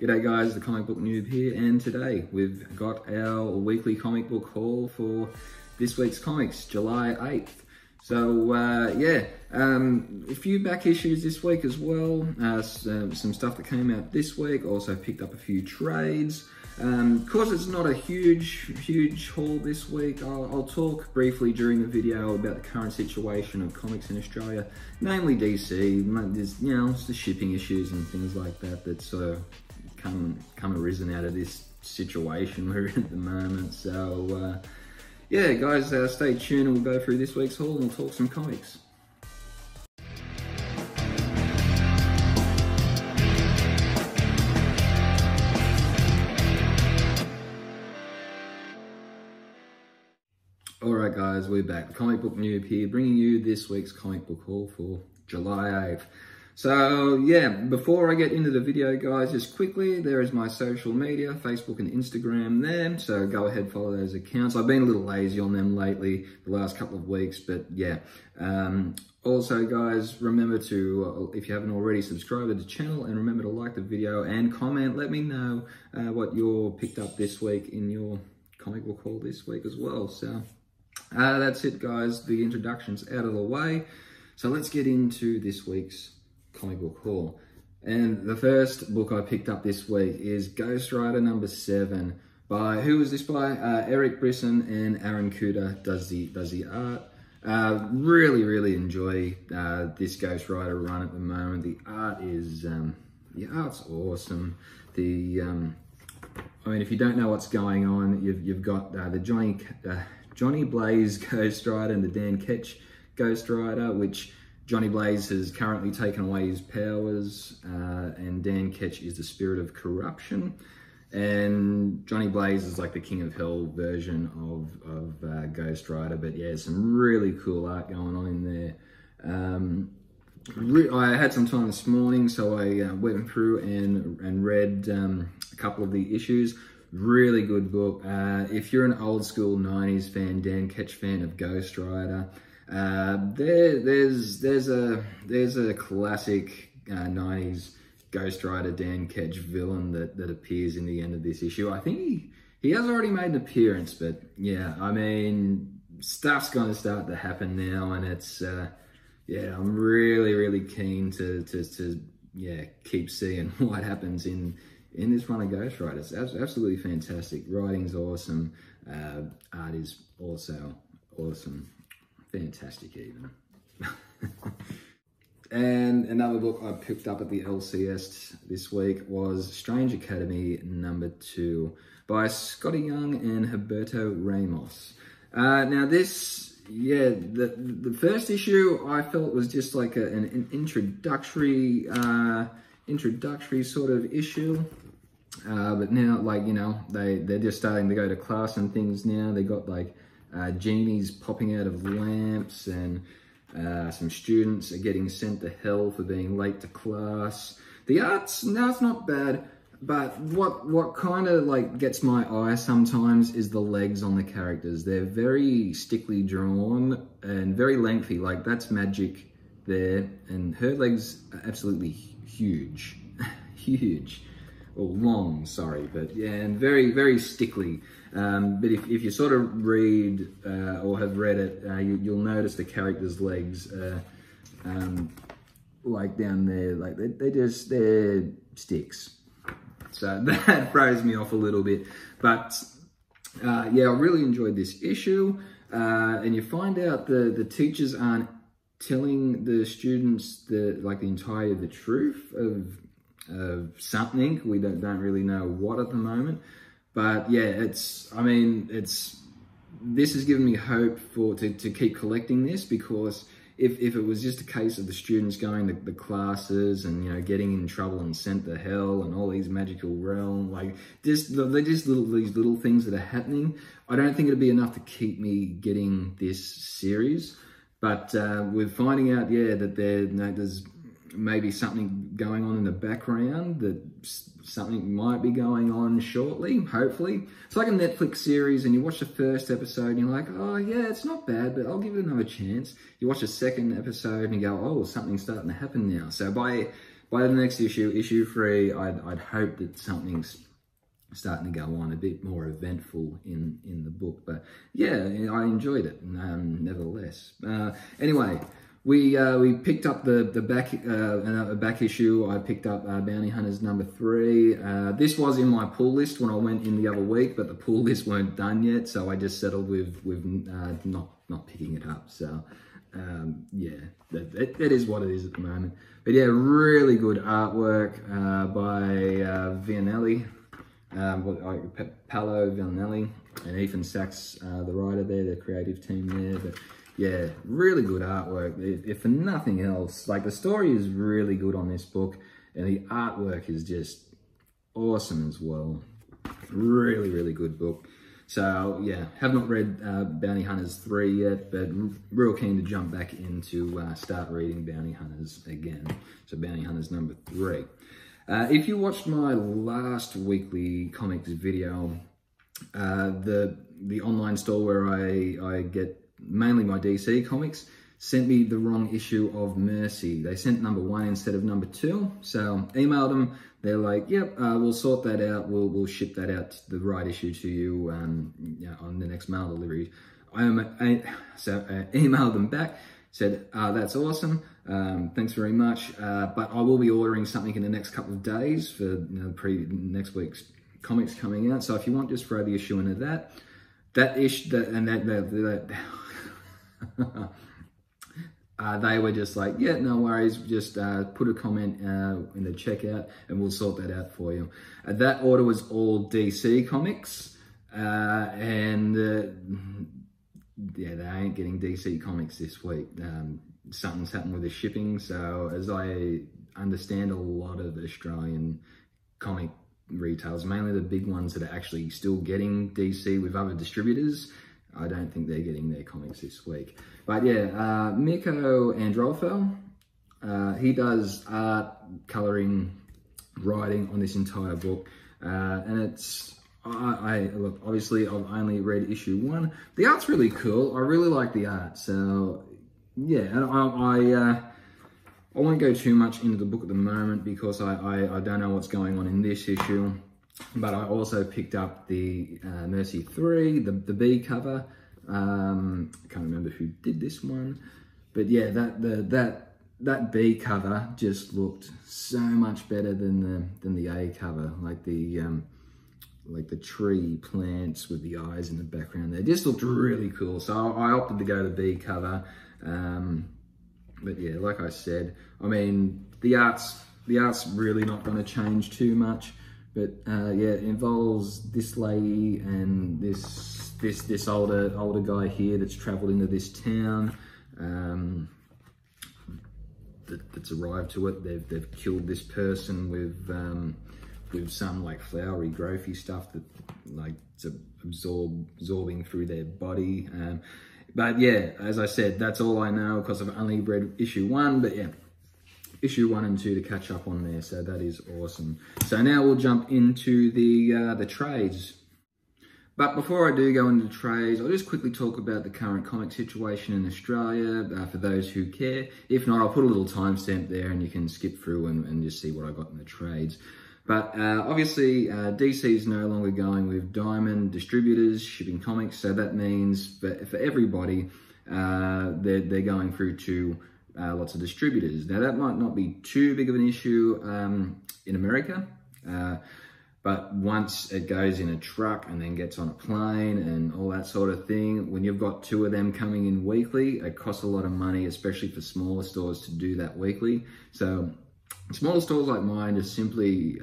G'day guys, the comic book noob here, and today we've got our weekly comic book haul for this week's comics, July 8th. So a few back issues this week as well, some stuff that came out this week, also picked up a few trades. Of course it's not a huge haul this week. I'll talk briefly during the video about the current situation of comics in Australia, namely DC. There's, it's the shipping issues and things like that that sort of come arisen out of this situation we're in at the moment. So yeah guys, stay tuned and we'll go through this week's haul and we'll talk some comics. Alright guys, we're back. The comic book noob here, bringing you this week's comic book haul for July 8th. So yeah, before I get into the video guys, just quickly, there is my social media, Facebook and Instagram there, so go ahead, follow those accounts. I've been a little lazy on them lately, the last couple of weeks, but yeah. Also guys, remember to, if you haven't already, subscribe to the channel, and remember to like the video and comment. Let me know what you picked up this week in your comic book haul this week as well. So that's it guys, the introduction's out of the way. So let's get into this week's comic book haul. And the first book I picked up this week is Ghost Rider #7 by, who is this by? Eric Brisson and Aaron Kuder does the art. Really enjoy this Ghost Rider run at the moment. The art is, the art's awesome. I mean, if you don't know what's going on, you've got the Johnny Blaze Ghost Rider and the Dan Ketch Ghost Rider, which Johnny Blaze has currently taken away his powers, and Dan Ketch is the spirit of corruption. And Johnny Blaze is like the King of Hell version of Ghost Rider. But yeah, some really cool art going on in there. I had some time this morning, so I went through and read a couple of the issues. Really good book. If you're an old school 90s fan, Dan Ketch fan of Ghost Rider, there's a classic 90s Ghost Rider Dan Ketch villain that appears in the end of this issue. I think he has already made an appearance, but yeah, I mean, stuff's going to start to happen now, and it's yeah, I'm really keen to keep seeing what happens in this run of Ghost Rider. It's absolutely fantastic. Writing's awesome. Art is also awesome. Fantastic even. And another book I picked up at the LCS this week was Strange Academy #2 by Scotty Young and Humberto Ramos. Now this, yeah, the first issue I felt was just like an introductory sort of issue. But now, like, they're just starting to go to class and things now. They got like genies popping out of lamps, and some students are getting sent to hell for being late to class. The art's not bad, but what kind of like gets my eye sometimes is the legs on the characters. They're very stickly drawn and very lengthy. Like, that's Magic there, and her legs are absolutely huge. Huge. Or long, sorry, but yeah, and very stickly. But if you sort of read or have read it, you'll notice the characters' legs like down there, like they're sticks. So that throws me off a little bit. But yeah, I really enjoyed this issue. And you find out the teachers aren't telling the students the entirety of the truth of something. We don't really know what at the moment, but yeah, this has given me hope to keep collecting this, because if it was just a case of the students going to the classes and getting in trouble and sent to hell and all these magical realm, like these little things that are happening, I don't think it'd be enough to keep me getting this series. But we're finding out, yeah, that there's maybe something going on in the background, that something might be going on shortly, hopefully. It's like a Netflix series, and you watch the first episode and you're like, oh yeah, it's not bad, but I'll give it another chance. You watch the second episode and you go, oh, something's starting to happen now. So by by the next issue, issue 3, I'd hope that something's starting to go on a bit more eventful in the book. But yeah, I enjoyed it nevertheless. Anyway, we picked up the back issue. I picked up Bounty Hunters number 3. This was in my pull list when I went in the other week, but the pull list weren't done yet, so I just settled with not picking it up. So yeah, that is what it is at the moment. But yeah, really good artwork by Vianelli. Paolo Villanelli and Ethan Sachs, the writer there, the creative team there. But yeah, really good artwork. If for nothing else, like, the story is really good on this book, and the artwork is just awesome as well. Really, really good book. So yeah, have not read Bounty Hunters 3 yet, but real keen to jump back into start reading Bounty Hunters again. So Bounty Hunters number 3. If you watched my last weekly comics video, the online store where I get mainly my DC comics sent me the wrong issue of Mercy. They sent number 1 instead of number 2. So emailed them. They're like, yep, we'll sort that out. We'll ship that out, the right issue to you, on the next mail delivery. So I emailed them back. Said, that's awesome, thanks very much, but I will be ordering something in the next couple of days for next week's comics coming out. So if you want, just throw the issue into that. They were just like, yeah, no worries, just put a comment in the checkout and we'll sort that out for you. That order was all DC comics, and yeah, they ain't getting DC comics this week. Something's happened with the shipping. So as I understand, a lot of Australian comic retailers, mainly the big ones that are actually still getting DC with other distributors, I don't think they're getting their comics this week. But yeah, Mirko Androlfo, he does art, colouring, writing on this entire book. And it's, look, obviously I've only read issue 1. The art's really cool. I really like the art. So yeah, and I won't go too much into the book at the moment because I don't know what's going on in this issue. But I also picked up the Mercy 3, the B cover. I can't remember who did this one, but yeah, that B cover just looked so much better than the A cover. Like the tree plants with the eyes in the background there just looked really cool. So I opted to go to the B cover. But yeah, like I said, I mean, the art's really not going to change too much. But yeah, it involves this lady and this older guy here that's travelled into this town. That's arrived to it. They've killed this person with some like flowery, growthy stuff that like it's absorbing through their body. But yeah, as I said, that's all I know because I've only read issue 1. But yeah, issue 1 and 2 to catch up on there, so that is awesome. So now we'll jump into the trades. But before I do go into the trades, I'll just quickly talk about the current comic situation in Australia for those who care. If not, I'll put a little timestamp there and you can skip through and just see what I got in the trades. But obviously, DC is no longer going with Diamond distributors shipping comics, so that means for everybody, they're going through to lots of distributors. Now that might not be too big of an issue in America, but once it goes in a truck and then gets on a plane and all that sort of thing, when you've got 2 of them coming in weekly, it costs a lot of money, especially for smaller stores to do that weekly. So smaller stores like mine just simply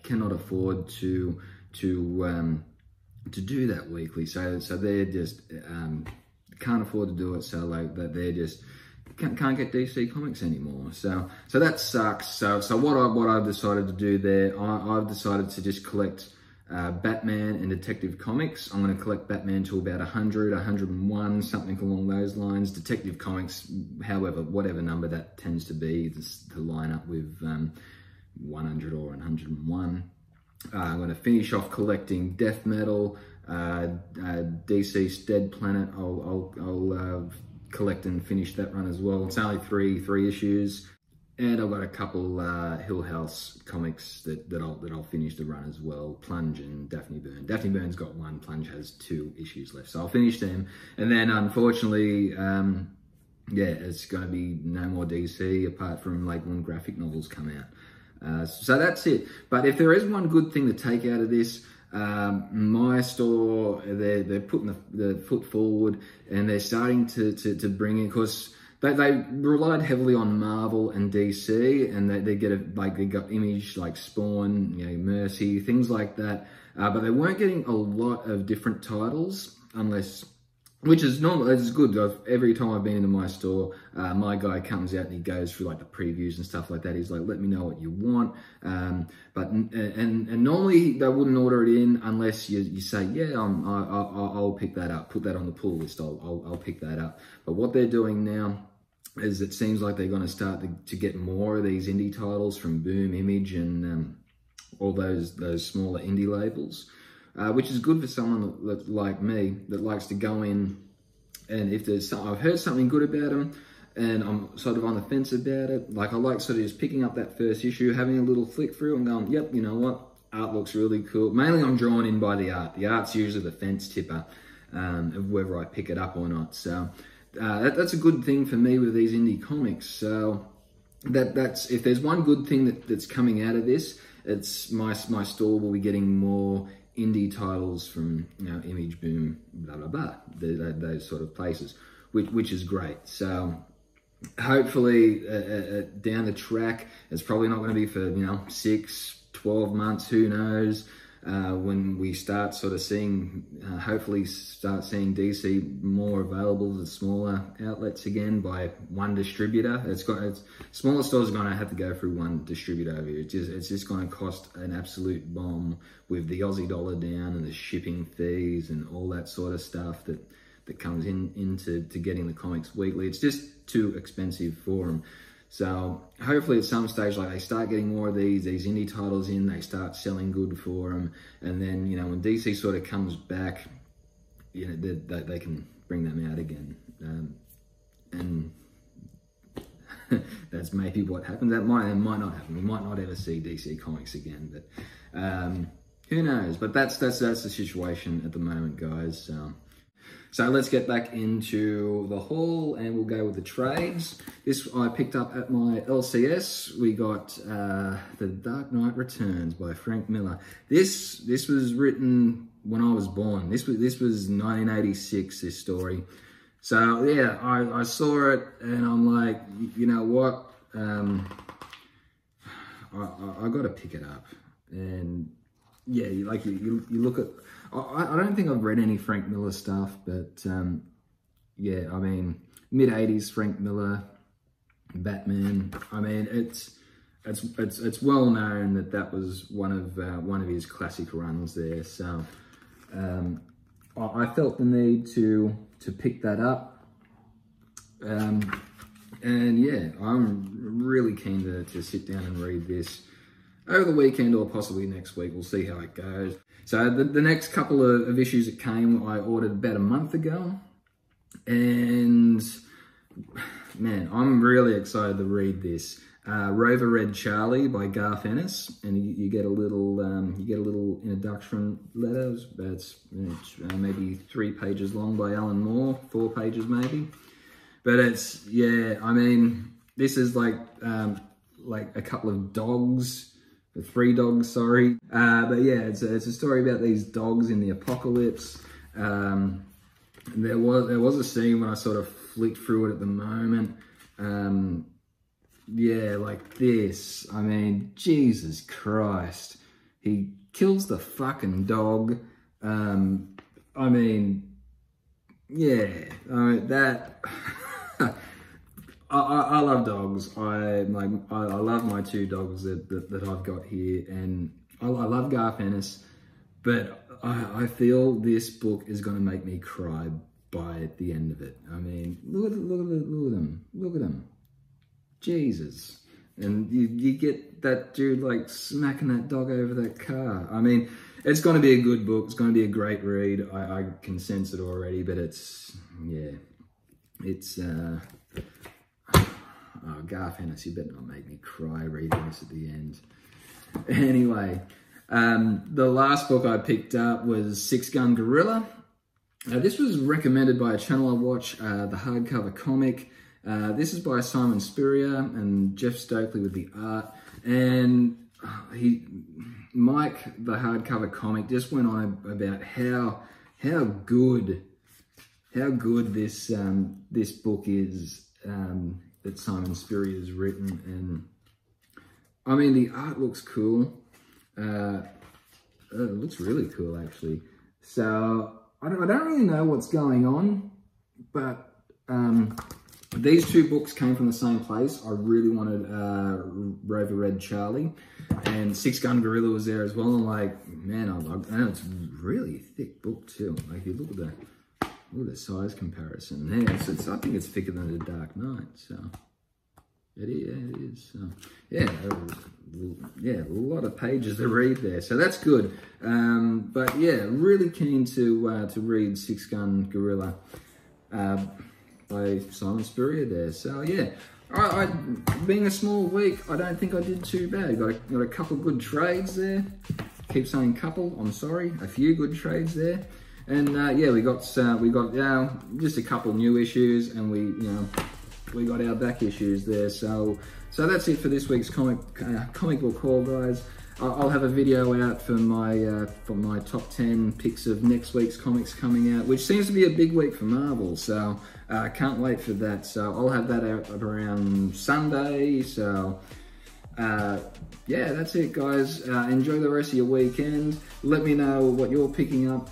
cannot afford to do that weekly. So they're just can't afford to do it. So like that, they're just can't get DC comics anymore. So that sucks. So what I've decided to do there, I've decided to just collect Batman and Detective Comics. I'm going to collect Batman to about 100, 101, something along those lines. Detective Comics, however, whatever number that tends to be, just to line up with 100 or 101. I'm going to finish off collecting Death Metal, DC's Dead Planet. I'll collect and finish that run as well. It's only three issues. And I've got a couple Hill House comics that I'll finish the run as well. Plunge and Daphne Byrne. Daphne Byrne's got one. Plunge has 2 issues left, so I'll finish them. And then unfortunately, yeah, it's going to be no more DC apart from like when graphic novels come out. So that's it. But if there is one good thing to take out of this, my store, they're putting the foot forward, and they're starting to bring in, because they relied heavily on Marvel and DC, and they got Image like Spawn, you know, Mercy, things like that. But they weren't getting a lot of different titles, which is normal. It's good. Every time I've been into my store, my guy comes out and he goes through like the previews and stuff like that. He's like, let me know what you want. And normally they wouldn't order it in unless you say, yeah, I'll pick that up. Put that on the pull list. I'll pick that up. But what they're doing now is it seems like they're going to start to get more of these indie titles from Boom, Image, and all those smaller indie labels. Which is good for someone like me that likes to go in, and if there's I've heard something good about them and I'm sort of on the fence about it, like I like sort of just picking up that first issue, having a little flick through and going, yep, you know what, art looks really cool. Mainly I'm drawn in by the art. The art's usually the fence tipper of whether I pick it up or not. So that's a good thing for me with these indie comics. So that's if there's one good thing that's coming out of this, it's my store will be getting more indie titles from, you know, Image, Boom, blah blah blah, those sort of places, which is great. So hopefully down the track, it's probably not going to be for, you know, 6-12 months, who knows, when we start sort of seeing, hopefully start seeing DC more available to smaller outlets again by one distributor. Smaller stores are going to have to go through one distributor over here. It's just going to cost an absolute bomb with the Aussie dollar down and the shipping fees and all that sort of stuff that comes into getting the comics weekly. It's just too expensive for them. So hopefully at some stage, like, they start getting more of these indie titles in, they start selling good for them, and then, you know, when DC sort of comes back, you know, they can bring them out again. And that's maybe what happens. That might not happen. We might not ever see DC Comics again, but who knows? But that's the situation at the moment, guys. So let's get back into the haul, and we'll go with the trades. This I picked up at my LCS. We got The Dark Knight Returns by Frank Miller. This was written when I was born. This was 1986, this story. So yeah, I saw it and I'm like, you know what? I got to pick it up. And yeah, like you look at, I don't think I've read any Frank Miller stuff, but yeah, I mean, mid-80s Frank Miller, Batman. I mean, it's well known that was one of his classic runs there. So I felt the need to pick that up, and yeah, I'm really keen to sit down and read this over the weekend or possibly next week. We'll see how it goes. So the next couple of issues that came, I ordered about a month ago, and man, I'm really excited to read this. Rover Red Charlie by Garth Ennis, and you get a little introduction letter. It's maybe 3 pages long by Alan Moore, 4 pages maybe. But it's, yeah, I mean, this is like a couple of dogs. 3 dogs, sorry. But yeah, it's a story about these dogs in the apocalypse. There was a scene when I sort of flicked through it at the moment. Yeah, like this. I mean, Jesus Christ. He kills the fucking dog. I mean, yeah. That... I love dogs. I love my 2 dogs that I've got here, and I love Garth Ennis, but I feel this book is going to make me cry by the end of it. I mean, look at them, Jesus, and you get that dude like smacking that dog over that car. I mean, it's going to be a good book. It's going to be a great read. I can sense it already, but it's, yeah, it's. Oh, Garth Ennis, you better not make me cry reading this at the end. Anyway, the last book I picked up was Six Gun Gorilla. This was recommended by a channel I watch, the hardcover comic. This is by Simon Spurrier and Jeff Stokely with the art. And Mike, the hardcover comic, just went on about how good this this book is that Simon Spurrier has written. And I mean, the art looks cool. It looks really cool, actually. So I don't really know what's going on, but these two books came from the same place. I really wanted Rover Red Charlie, and Six Gun Gorilla was there as well. And like, man, and it's a really thick book too. Like, you look at the size comparison there. I think it's thicker than The Dark Knight. So it is. So yeah, a lot of pages to read there. So that's good. But yeah, really keen to read Six Gun Gorilla by Simon Spurrier there. So yeah, being a small week, I don't think I did too bad. Got a couple good trades there. Keep saying couple. I'm sorry, a few good trades there. And yeah, we got just a couple new issues, and we got our back issues there. So that's it for this week's comic book haul, guys. I'll have a video out for my top 10 picks of next week's comics coming out, which seems to be a big week for Marvel. So can't wait for that. So I'll have that out around Sunday. So yeah, that's it, guys. Enjoy the rest of your weekend. Let me know what you're picking up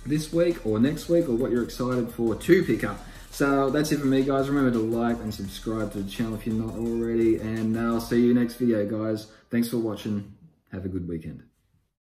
this week or next week, or what you're excited for to pick up. So that's it for me, guys. Remember to like and subscribe to the channel if you're not already, and I'll see you next video, guys. Thanks for watching. Have a good weekend.